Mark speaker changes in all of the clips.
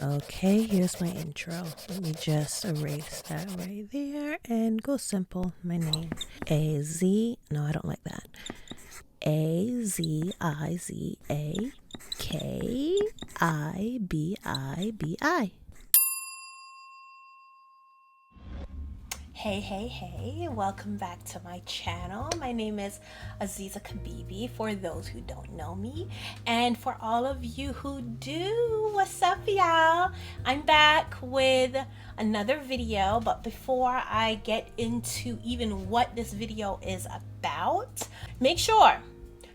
Speaker 1: Okay, here's my intro. Let me just erase that right there and go simple. My name. A-Z. No, I don't like that. A-Z-I-Z-A-K-I-B-I-B-I. Hey, welcome back to my channel. My name is Aziza Kibibi, for those who don't know me. And for all of you who do, what's up, y'all? I'm back with another video, but before I get into even what this video is about, make sure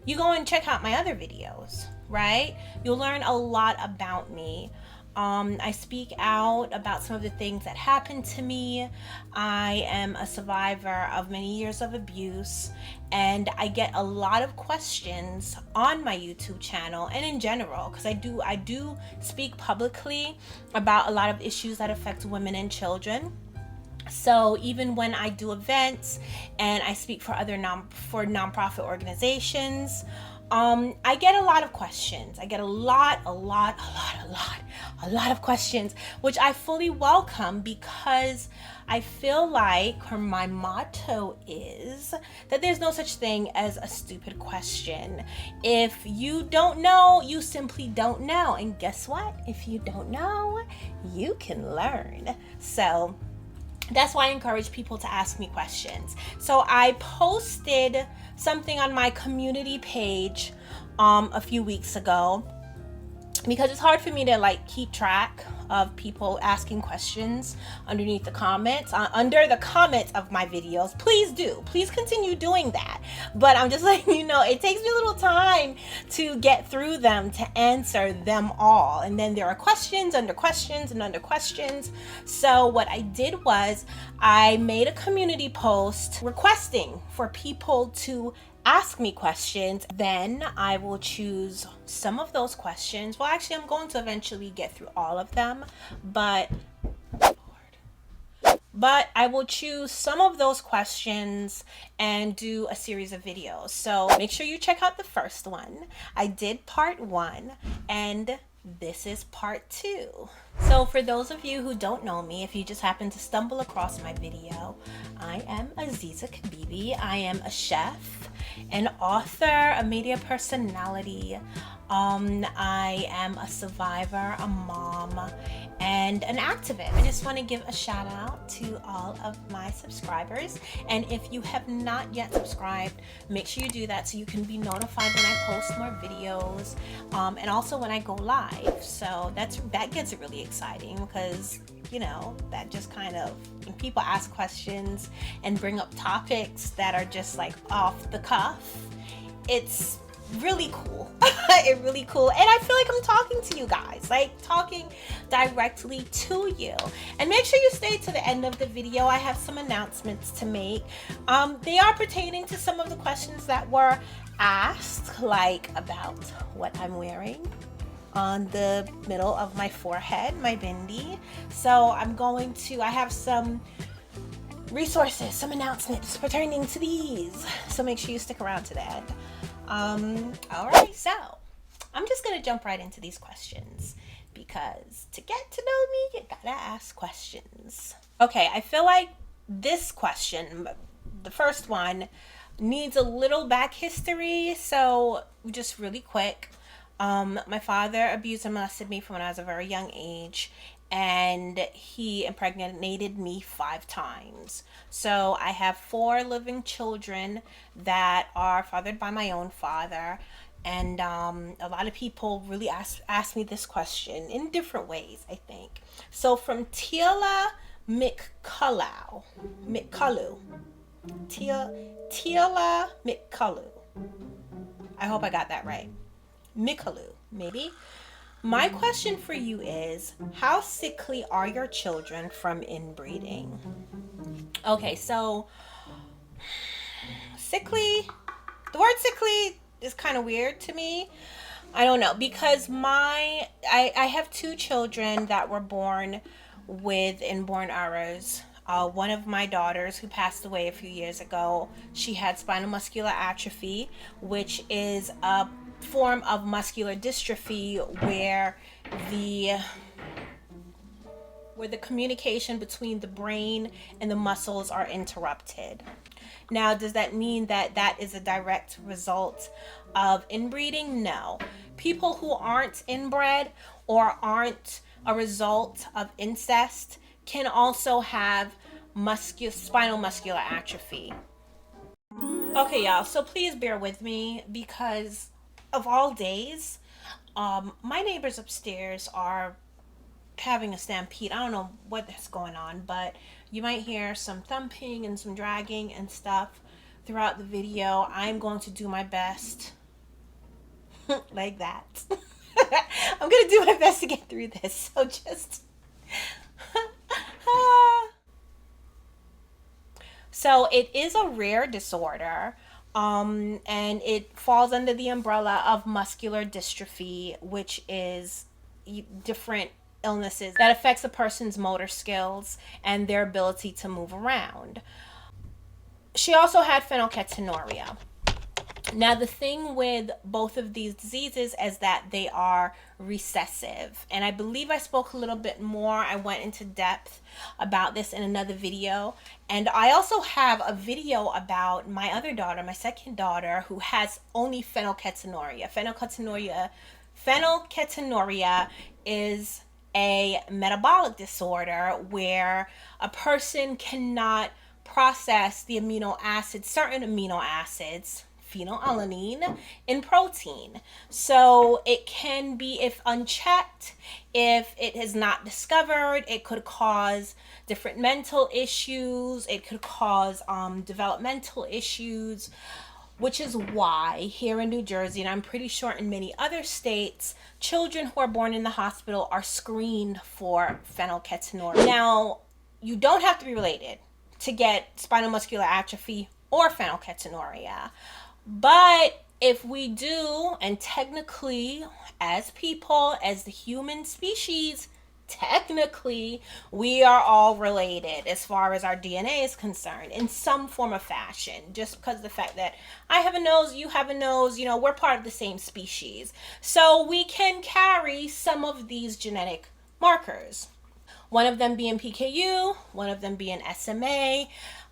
Speaker 1: you go and check out my other videos, right? You'll learn a lot about me. I speak out about some of the things that happened to me. I am a survivor of many years of abuse, and I get a lot of questions on my YouTube channel and in general, because I do speak publicly about a lot of issues that affect women and children. So even when I do events and I speak for other nonprofit organizations, I get a lot of questions. I get a lot of questions, which I fully welcome, because I feel like, or my motto is, that there's no such thing as a stupid question. If you don't know, you simply don't know. And guess what? If you don't know, you can learn. So that's why I encourage people to ask me questions. So I posted something on my community page a few weeks ago, because it's hard for me to keep track of people asking questions underneath the comments, under the comments of my videos. Please continue doing that. But I'm just letting you know, it takes me a little time to get through them, to answer them all. And then there are questions under questions and under questions. So what I did was I made a community post requesting for people to ask me questions. Then I will choose some of those questions. Well, actually, I'm going to eventually get through all of them, but I will choose some of those questions and do a series of videos. So make sure you check out the first one. I did part 1, and this is part 2. So for those of you who don't know me, if you just happen to stumble across my video, I am Aziza Kibibi. I am a chef, an author, a media personality. I am a survivor, a mom, and an activist. I just want to give a shout out to all of my subscribers. And if you have not yet subscribed, make sure you do that so you can be notified when I post more videos, and also when I go live. So that gets really exciting, because that just kind of, when people ask questions and bring up topics that are just off the cuff, it's really cool. It's really cool. And I feel like I'm talking to you guys, talking directly to you. And make sure you stay to the end of the video. I have some announcements to make. They are pertaining to some of the questions that were asked, like about what I'm wearing on the middle of my forehead, my bindi. So I have some resources, some announcements pertaining to these. So make sure you stick around to that. All right, so I'm just gonna jump right into these questions, because to get to know me, you gotta ask questions. Okay, I feel like this question, the first one, needs a little back history. So just really quick, my father abused and molested me from when I was a very young age, and he impregnated me 5 times. So I have 4 living children that are fathered by my own father. And a lot of people really ask me this question in different ways, I think. So from Teala Teala Mikalu. I hope I got that right. Mikalu, maybe. My question for you is, how sickly are your children from inbreeding? Okay, so sickly, the word sickly is kind of weird to me. I don't know, because I have 2 children that were born with inborn errors. One of my daughters, who passed away a few years ago, she had spinal muscular atrophy, which is a form of muscular dystrophy where the where the communication between the brain and the muscles are interrupted. Now, does that mean that that is a direct result of inbreeding? No. People who aren't inbred or aren't a result of incest can also have spinal muscular atrophy. Okay, y'all, so please bear with me because of all days, my neighbors upstairs are having a stampede. I don't know what's going on, but you might hear some thumping and some dragging and stuff throughout the video. I'm going to do my best like that. I'm going to do my best to get through this. So just so it is a rare disorder. And it falls under the umbrella of muscular dystrophy, which is different illnesses that affects a person's motor skills and their ability to move around. She also had phenylketonuria. Now, the thing with both of these diseases is that they are recessive. And I believe I spoke a little bit more. I went into depth about this in another video. And I also have a video about my other daughter, my second daughter, who has only phenylketonuria. Phenylketonuria is a metabolic disorder where a person cannot process the certain amino acids, phenylalanine, in protein. So it can be, if unchecked, if it is not discovered, it could cause different mental issues, it could cause developmental issues, which is why here in New Jersey, and I'm pretty sure in many other states, children who are born in the hospital are screened for phenylketonuria. Now, you don't have to be related to get spinal muscular atrophy or phenylketonuria. But if we do, and technically, as people, as the human species, technically, we are all related as far as our DNA is concerned in some form of fashion. Just because of the fact that I have a nose, you have a nose, we're part of the same species. So we can carry some of these genetic markers. One of them being PKU, one of them being SMA.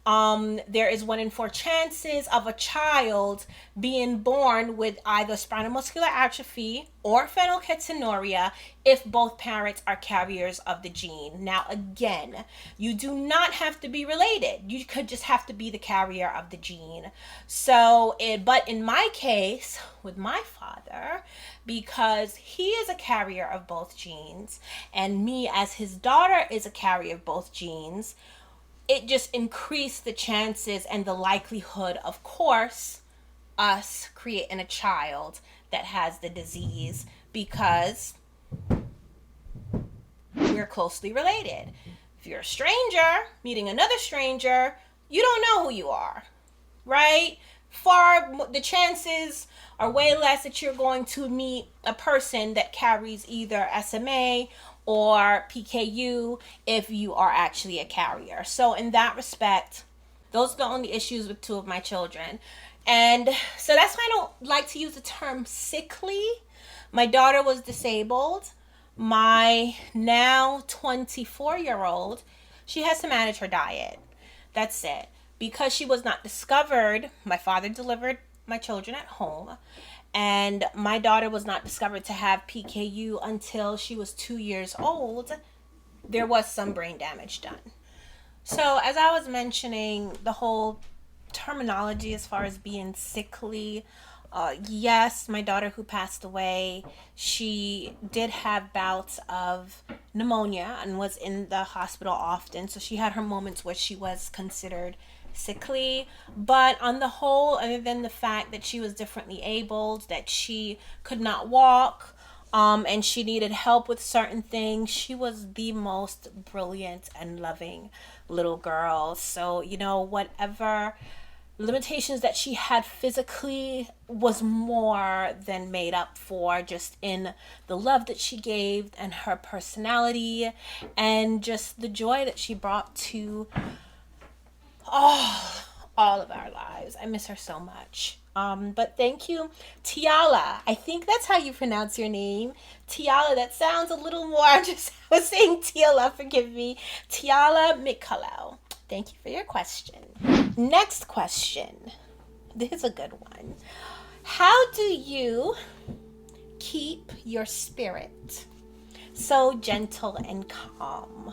Speaker 1: There is 1 in 4 chances of a child being born with either spinal muscular atrophy or phenylketonuria if both parents are carriers of the gene. Now, again, you do not have to be related. You could just have to be the carrier of the gene. But in my case, with my father, because he is a carrier of both genes, and me as his daughter is a carrier of both genes, it just increased the chances and the likelihood, of course, us creating a child that has the disease, because we're closely related. If you're a stranger meeting another stranger, you don't know who you are, right? The chances are way less that you're going to meet a person that carries either SMA or PKU if you are actually a carrier. So in that respect, those are the only issues with 2 of my children. And so that's why I don't like to use the term sickly. My daughter was disabled. My now 24-year-old, she has to manage her diet. That's it. Because she was not discovered, my father delivered my children at home. And my daughter was not discovered to have PKU until she was 2 years old. There was some brain damage done. So as I was mentioning, the whole terminology as far as being sickly, yes, my daughter who passed away, she did have bouts of pneumonia and was in the hospital often. So she had her moments where she was considered sickly, but on the whole, other than the fact that she was differently abled, that she could not walk, and she needed help with certain things, she was the most brilliant and loving little girl. So, whatever limitations that she had physically was more than made up for just in the love that she gave and her personality and just the joy that she brought to all of our lives. I miss her so much. But thank you, Teala. I think that's how you pronounce your name. Teala, that sounds a little more, I was saying Teala, forgive me. Teala Mikalau. Thank you for your question. Next question. This is a good one. How do you keep your spirit so gentle and calm?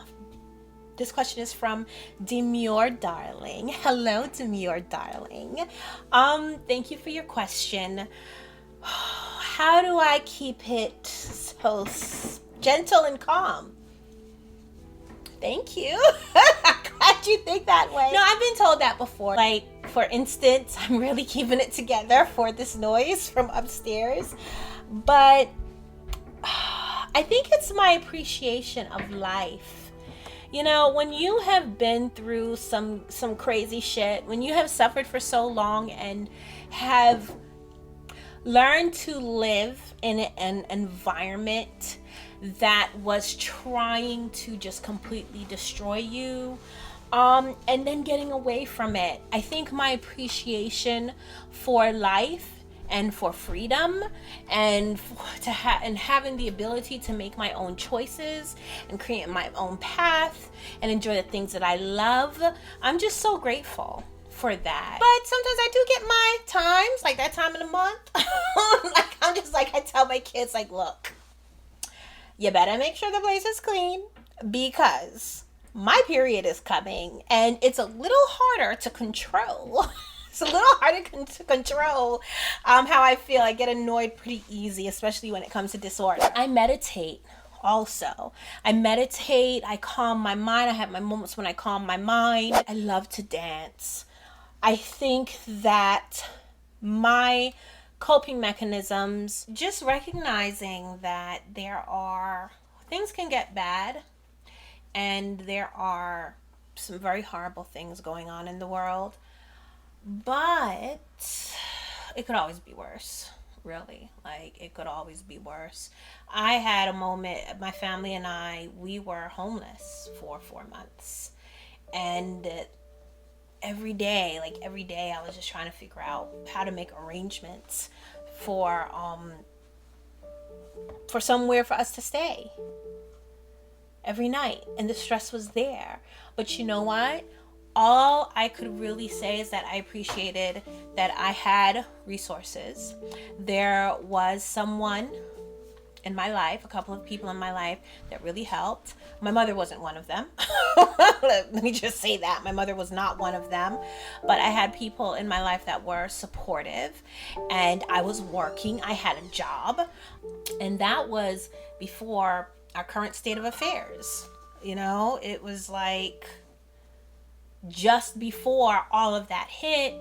Speaker 1: This question is from Demure Darling. Hello, Demure Darling. Thank you for your question. How do I keep it so gentle and calm? Thank you. I'm glad you think that way. No, I've been told that before. Like, for instance, I'm really keeping it together for this noise from upstairs. But I think it's my appreciation of life. You know, when you have been through some crazy shit, when you have suffered for so long and have learned to live in an environment that was trying to just completely destroy you, and then getting away from it, I think my appreciation for life and for freedom and having the ability to make my own choices and create my own path and enjoy the things that I love, I'm just so grateful for that. But sometimes I do get my times, like that time of the month. Like, I'm just like, I tell my kids, like, look, you better make sure the place is clean because my period is coming and it's a little harder to control. It's a little harder to control how I feel. I get annoyed pretty easy, especially when it comes to disorder. I meditate also. I meditate. I calm my mind. I have my moments when I calm my mind. I love to dance. I think that my coping mechanisms, just recognizing that things can get bad and there are some very horrible things going on in the world. But it could always be worse, really. Like, it could always be worse. I had a moment, my family and I, we were homeless for 4 months. And every day I was just trying to figure out how to make arrangements for somewhere for us to stay every night. And the stress was there. But you know what? All I could really say is that I appreciated that I had resources. There was someone in my life, a couple of people in my life that really helped. My mother wasn't one of them. Let me just say that. My mother was not one of them. But I had people in my life that were supportive. And I was working. I had a job. And that was before our current state of affairs. You know, it was like just before all of that hit,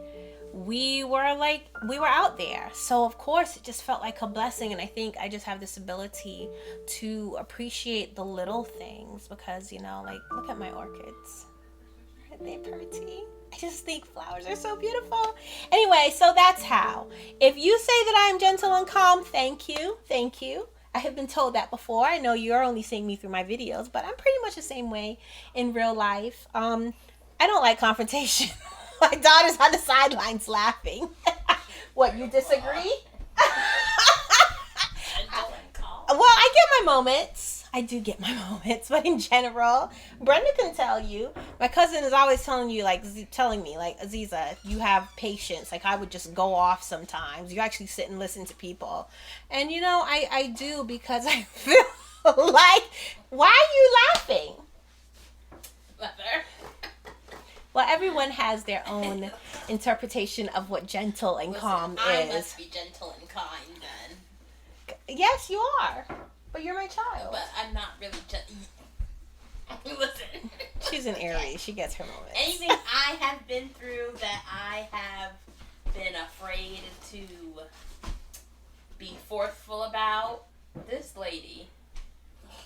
Speaker 1: we were out there. So of course it just felt like a blessing. And I think I just have this ability to appreciate the little things because, you know, like, look at my orchids. Aren't they pretty? I just think flowers are so beautiful. Anyway, so that's how. If you say that I am gentle and calm, thank you. Thank you. I have been told that before. I know you're only seeing me through my videos, but I'm pretty much the same way in real life. I don't like confrontation. My daughter's on the sidelines laughing. What, you disagree? Well, I get my moments. I do get my moments, but in general, Brenda can tell you. My cousin is always telling me, like, Aziza, you have patience. Like, I would just go off sometimes. You actually sit and listen to people. And, you know, I do because I feel like, why are you laughing? Mother. Well, everyone has their own interpretation of what gentle and calm is.
Speaker 2: I must be gentle and kind then.
Speaker 1: Yes, you are. But you're my child.
Speaker 2: But I'm not really Listen.
Speaker 1: She's an Aries. She gets her moments.
Speaker 2: Anything I have been through that I have been afraid to be forceful about, this lady.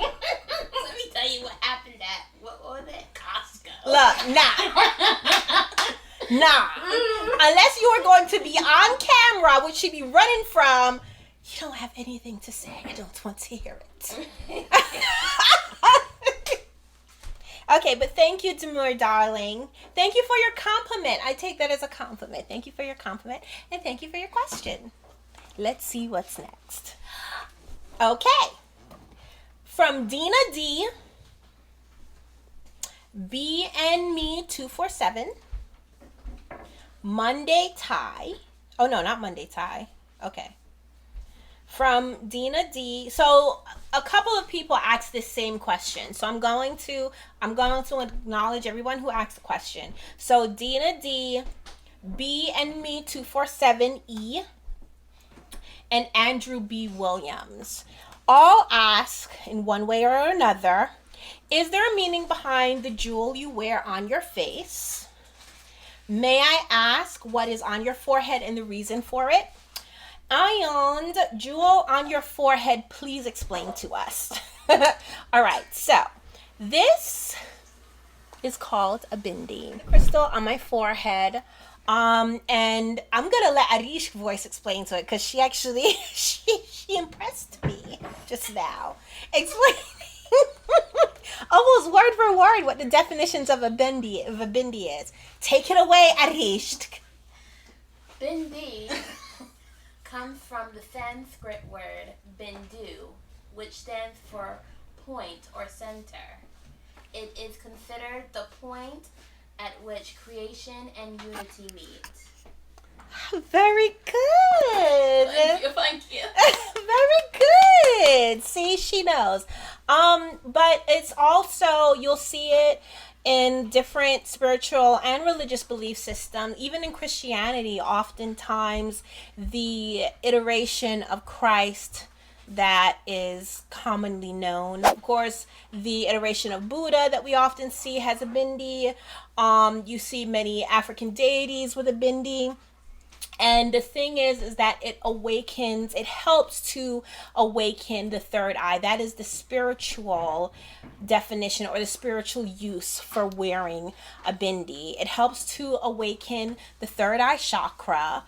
Speaker 2: Let me tell you what happened at, what was it? Costco.
Speaker 1: Look, nah. Unless you are going to be on camera, which she'd be running from, you don't have anything to say. I don't want to hear it. Okay, but thank you, Demure, darling. Thank you for your compliment. I take that as a compliment. Thank you for your compliment, and thank you for your question. Let's see what's next. Okay. From Deena D. B and me 247. Monday tie. Oh no, not Monday tie. Okay. From Deena D. So a couple of people asked this same question. So I'm going to acknowledge everyone who asked the question. So Deena D, B and me 247E, and Andrew B. Williams all ask in one way or another, is there a meaning behind the jewel you wear on your face? May I ask what is on your forehead and the reason for it? And jewel on your forehead, please explain to us. All right, so this is called a bindi. Crystal on my forehead. And I'm gonna let Arish voice explain to it because she actually she impressed me just now. Explaining almost word for word what the definitions of a bindi is. Take it away, Arish.
Speaker 2: Bindi comes from the Sanskrit word bindu, which stands for point or center. It is considered the point at which creation and unity meet.
Speaker 1: Very good.
Speaker 2: Thank you.
Speaker 1: Very good. See, she knows. But it's also, you'll see it in different spiritual and religious belief systems. Even in Christianity, oftentimes the iteration of Christ that is commonly known. Of course, the iteration of Buddha that we often see has a bindi. You see many African deities with a bindi. And the thing is that it helps to awaken the third eye. That is the spiritual definition or the spiritual use for wearing a bindi. It helps to awaken the third eye chakra,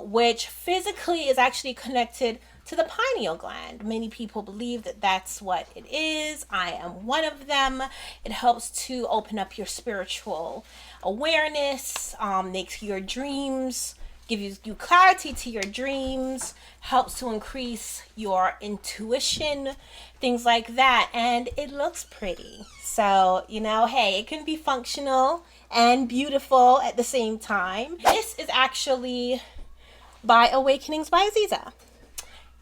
Speaker 1: which physically is actually connected to the pineal gland. Many people believe that that's what it is. I am one of them. It helps to open up your spiritual awareness, makes your dreams, gives you clarity to your dreams, helps to increase your intuition, things like that. And it looks pretty. So, hey, it can be functional and beautiful at the same time. This is actually by Awakenings by Aziza.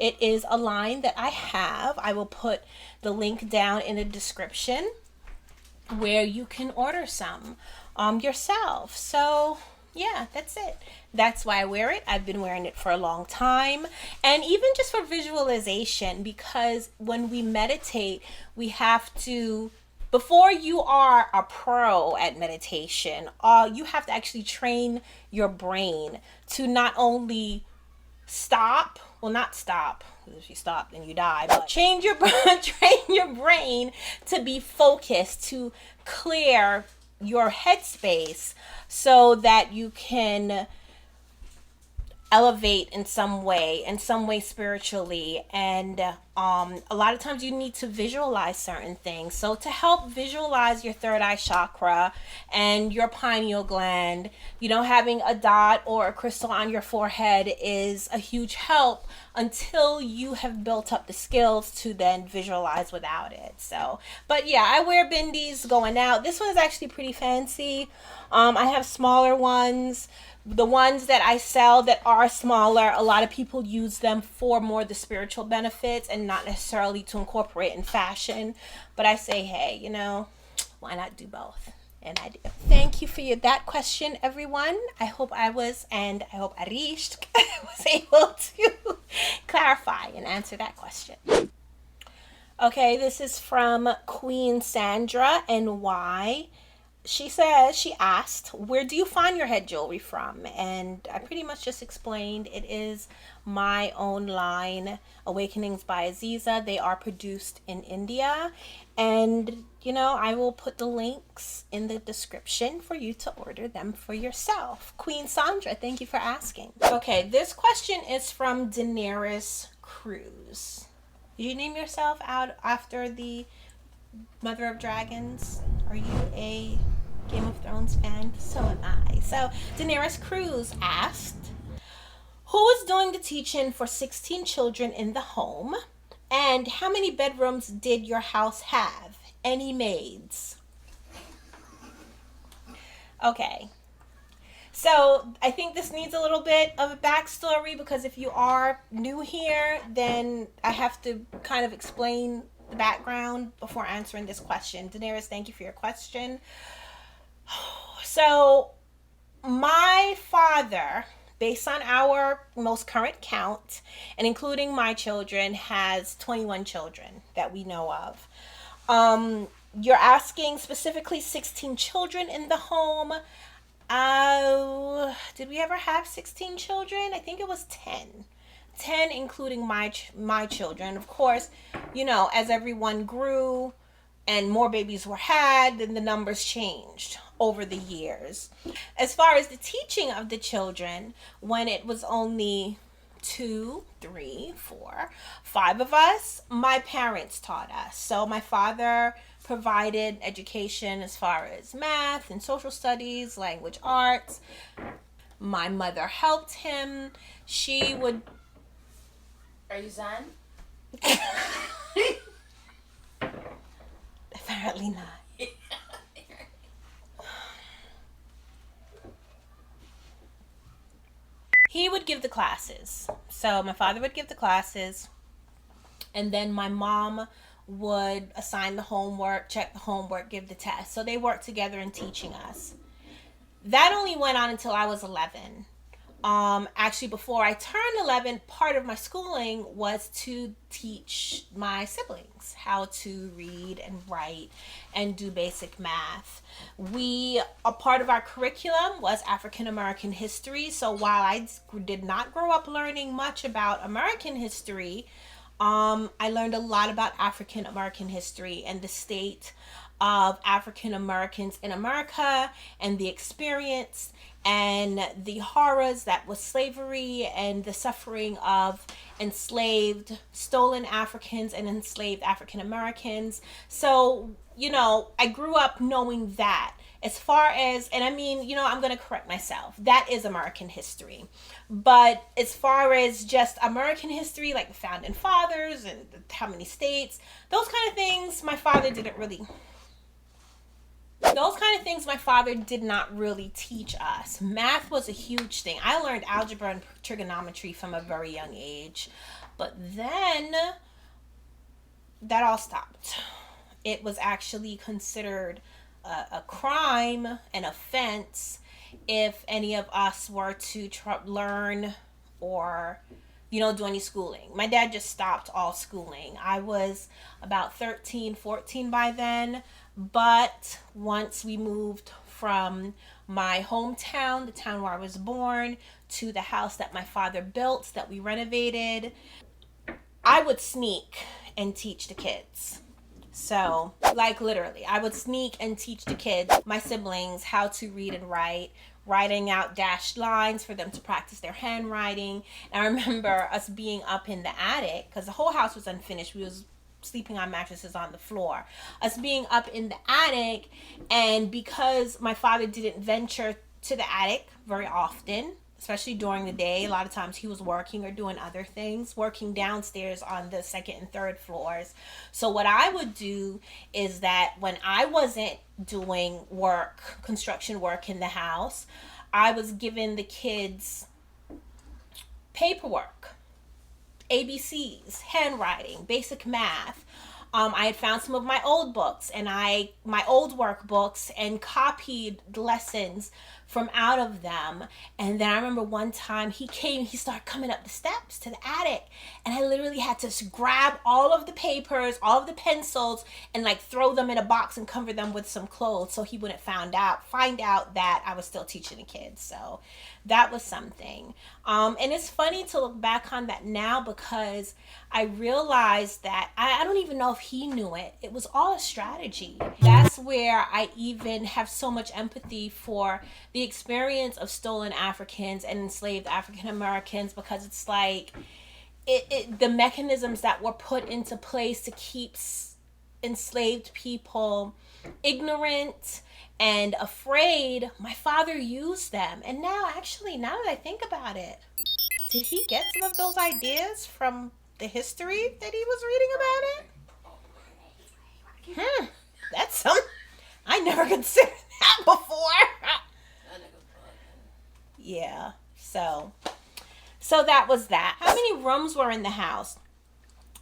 Speaker 1: It is a line that I have. I will put the link down in the description where you can order some yourself. So yeah, that's it. That's why I wear it. I've been wearing it for a long time. And even just for visualization, because when we meditate, we have to, before you are a pro at meditation, you have to actually train your brain to not only stop, well, not stop, if you stop then you die, but train your brain to be focused, to clear your headspace so that you can elevate in some way spiritually. And a lot of times you need to visualize certain things. So to help visualize your third eye chakra and your pineal gland, having a dot or a crystal on your forehead is a huge help until you have built up the skills to then visualize without it. So, but yeah, I wear bindis going out. This one is actually pretty fancy. I have smaller ones. The ones that I sell that are smaller, a lot of people use them for more the spiritual benefits and not necessarily to incorporate in fashion. But I say, hey, why not do both? And I do. Thank you for that question, everyone. I hope Arish was able to clarify and answer that question. Okay, this is from Queen Sandra NY. She asked, where do you find your head jewelry from? And I pretty much just explained, it is my own line, Awakenings by Aziza. They are produced in India. And, I will put the links in the description for you to order them for yourself. Queen Sandra, thank you for asking. Okay, this question is from Danerys Cruz. Did you name yourself out after the Mother of Dragons? Are you a Game of Thrones fan? So am I. So Daenerys Cruz asked, who is doing the teaching for 16 children in the home? And how many bedrooms did your house have? Any maids? Okay. So I think this needs a little bit of a backstory, because if you are new here, then I have to kind of explain the background before answering this question. Daenerys, thank you for your question. So my father, based on our most current count and including my children, has 21 children that we know of. You're asking specifically 16 children in the home. Did we ever have 16 children? I think it was 10. 10 including my children. Of course, as everyone grew and more babies were had, then the numbers changed over the years. As far as the teaching of the children, when it was only 2, 3, 4, 5 of us, my parents taught us. So my father provided education as far as math and social studies, language arts. My mother helped him. She would...
Speaker 2: Are you Zen?
Speaker 1: Apparently not. He would give the classes. So my father would give the classes, and then my mom would assign the homework, check the homework, give the test. So they worked together in teaching us. That only went on until I was 11. Actually, before I turned 11, part of my schooling was to teach my siblings how to read and write and do basic math. A part of our curriculum was African American history. So while I did not grow up learning much about American history, I learned a lot about African American history and the state of African Americans in America and the experience and the horrors that was slavery and the suffering of enslaved, stolen Africans and enslaved African Americans. So, I grew up knowing that. As far as, and I mean, I'm going to correct myself. That is American history. But as far as just American history, like the founding fathers and how many states, those kind of things, my father did not really teach us. Math was a huge thing. I learned algebra and trigonometry from a very young age. But then that all stopped. It was actually considered a crime, an offense, if any of us were to learn or do any schooling. My dad just stopped all schooling. I was about 13, 14 by then, but once we moved from my hometown, the town where I was born, to the house that my father built that we renovated, I would sneak and teach the kids. So, like, literally, I would sneak and teach the kids, my siblings, how to read and write, writing out dashed lines for them to practice their handwriting. And I remember us being up in the attic, because the whole house was unfinished. We was sleeping on mattresses on the floor. Us being up in the attic, and because my father didn't venture to the attic very often, especially during the day, a lot of times he was working or doing other things, working downstairs on the second and third floors. So what I would do is that when I wasn't doing construction work in the house, I was giving the kids paperwork, ABCs, handwriting, basic math. I had found some of my old books and my old workbooks and copied lessons from out of them. And then I remember one time he started coming up the steps to the attic, and I literally had to grab all of the papers, all of the pencils, and like throw them in a box and cover them with some clothes so he wouldn't find out that I was still teaching the kids. So that was something. And it's funny to look back on that now, because I realized that I don't even know if he knew it. It was all a strategy. That's where I even have so much empathy for the experience of stolen Africans and enslaved African Americans, because it's like the mechanisms that were put into place to keep enslaved people ignorant and afraid, my father used them. And now, actually, now that I think about it, did he get some of those ideas from the history that he was reading about it? That's something I never considered that before. Yeah, so that was that. How many rooms were in the house?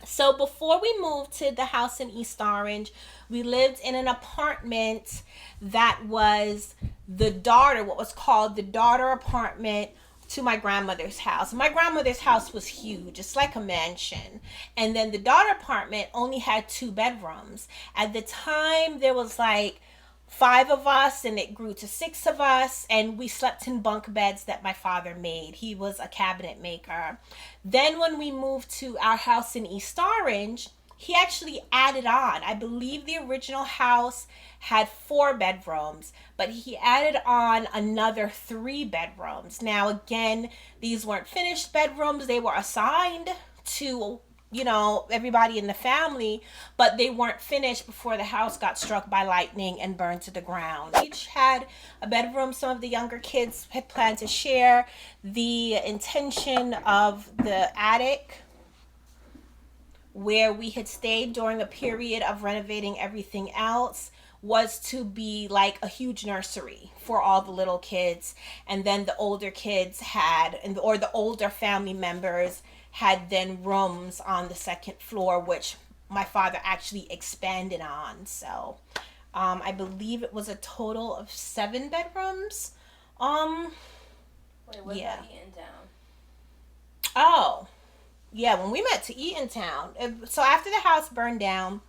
Speaker 1: So before we moved to the house in East Orange, we lived in an apartment that was what was called the daughter apartment to my grandmother's house. My grandmother's house was huge. It's like a mansion. And then the daughter apartment only had 2 bedrooms. At the time, there was like 5 of us, and it grew to 6 of us, and we slept in bunk beds that my father made. He was a cabinet maker. Then when we moved to our house in East Orange, he actually added on. I believe the original house had 4 bedrooms, but he added on another 3 bedrooms. Now, again, these weren't finished bedrooms. They were assigned to, you know, everybody in the family, but they weren't finished before the house got struck by lightning and burned to the ground. Each had a bedroom. Some of the younger kids had planned to share. The intention of the attic, where we had stayed during a period of renovating everything else, was to be like a huge nursery for all the little kids. And then the older kids or the older family members had then rooms on the 2nd floor, which my father actually expanded on. So I believe it was a total of 7 bedrooms.
Speaker 2: Wait, what
Speaker 1: yeah.
Speaker 2: about Eatontown?
Speaker 1: Oh, yeah, when we met to Eatontown. So after the house burned down,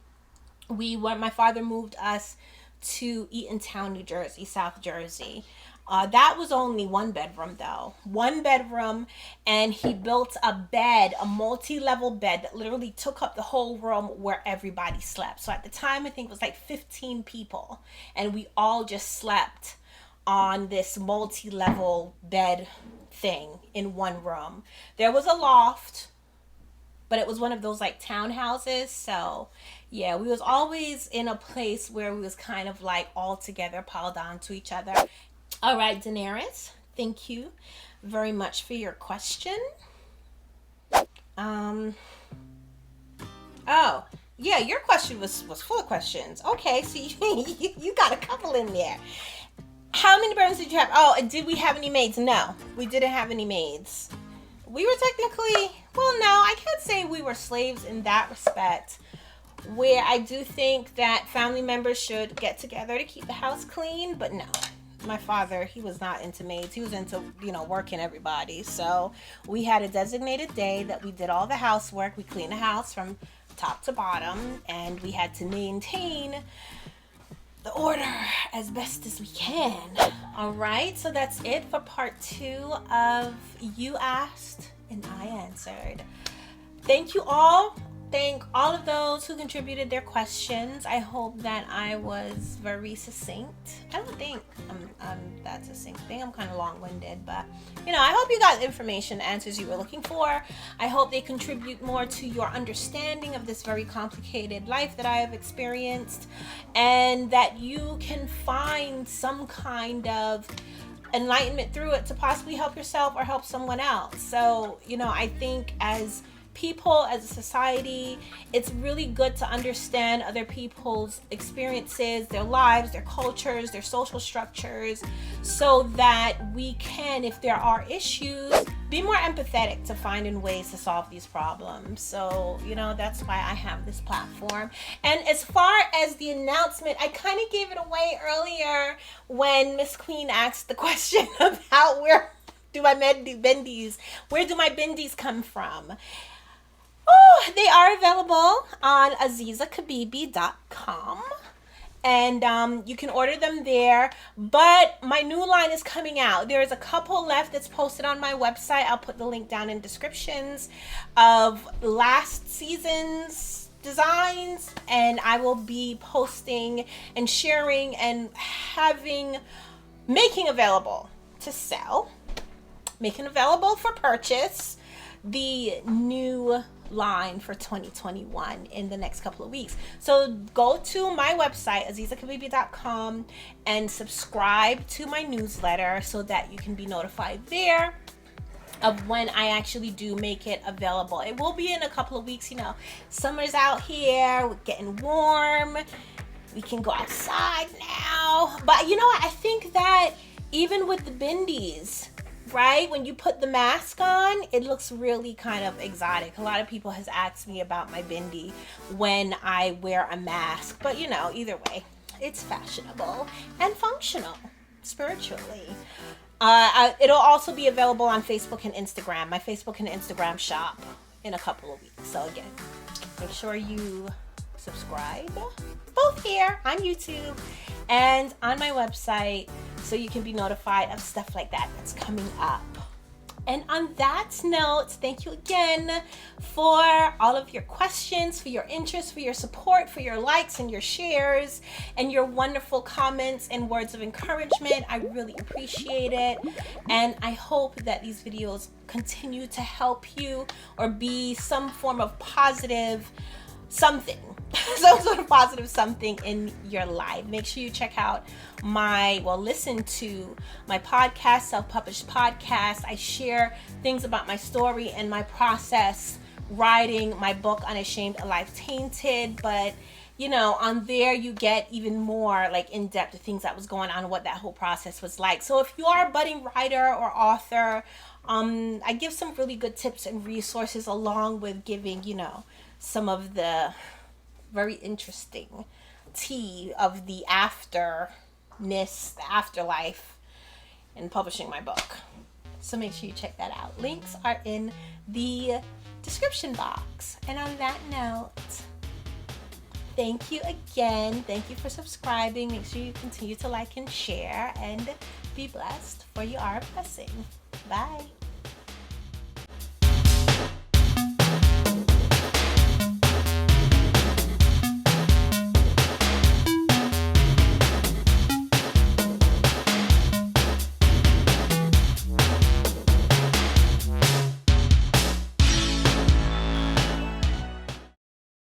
Speaker 1: my father moved us to Eatontown, New Jersey, South Jersey. That was only 1 bedroom though. 1 bedroom, and he built a multi-level bed that literally took up the whole room where everybody slept. So at the time, I think it was like 15 people, and we all just slept on this multi-level bed thing in 1 room. There was a loft, but it was one of those like townhouses. So yeah, we was always in a place where we was kind of like all together, piled onto each other. All right, Danerys, thank you very much for your question. Oh, yeah, your question was full of questions. Okay, so you got a couple in there. How many bedrooms did you have? Oh, and did we have any maids? No, we didn't have any maids. We were technically, well, no, I can't say we were slaves in that respect, where I do think that family members should get together to keep the house clean, but no. My father, he was not into maids. He was into, working everybody. So we had a designated day that we did all the housework. We cleaned the house from top to bottom, and we had to maintain the order as best as we can. All right, so that's it for part 2 of You Asked and I Answered. Thank you all. Thank all of those who contributed their questions. I hope that I was very succinct. I don't think I'm that succinct. I think I'm kind of long-winded, but I hope you got the information, the answers you were looking for. I hope they contribute more to your understanding of this very complicated life that I have experienced, and that you can find some kind of enlightenment through it to possibly help yourself or help someone else. So, I think as people, as a society, it's really good to understand other people's experiences, their lives, their cultures, their social structures, so that we can, if there are issues, be more empathetic to finding ways to solve these problems. So, that's why I have this platform. And as far as the announcement, I kind of gave it away earlier when Miss Queen asked the question about where do my bindis come from. Oh, they are available on azizakabibi.com, and you can order them there. But my new line is coming out. There is a couple left that's posted on my website. I'll put the link down in descriptions of last season's designs, and I will be posting and sharing and making available to sell, making available for purchase the new line for 2021 in the next couple of weeks. So go to my website, azizakibibi.com, and subscribe to my newsletter so that you can be notified there of when I actually do make it available. It will be in a couple of weeks. You know, summer's out here, we're getting warm, we can go outside now. But you know what, I think that even with the bindis, right, when you put the mask on, it looks really kind of exotic. A lot of people has asked me about my bindi when I wear a mask, but you know, either way, it's fashionable and functional spiritually. It'll also be available on Facebook and Instagram, my Facebook and Instagram shop, in a couple of weeks. So again, make sure you subscribe, both here on YouTube and on my website, so you can be notified of stuff like that that's coming up. And on that note, thank you again for all of your questions, for your interest, for your support, for your likes and your shares, and your wonderful comments and words of encouragement. I really appreciate it. And I hope that these videos continue to help you or be some form of positive something, some sort of positive something in your life. Make sure you check out listen to my podcast, self-published podcast. I share things about my story and my process writing my book, Unashamed, A Life Tainted. But you know, on there you get even more like in-depth things that was going on and what that whole process was like. So if you are a budding writer or author, I give some really good tips and resources, along with giving, you know, some of the very interesting tea of the afterlife in publishing my book. So make sure you check that out. Links are in the description box. And on that note, thank you again. Thank you for subscribing. Make sure you continue to like and share, and be blessed, for you are a blessing. Bye.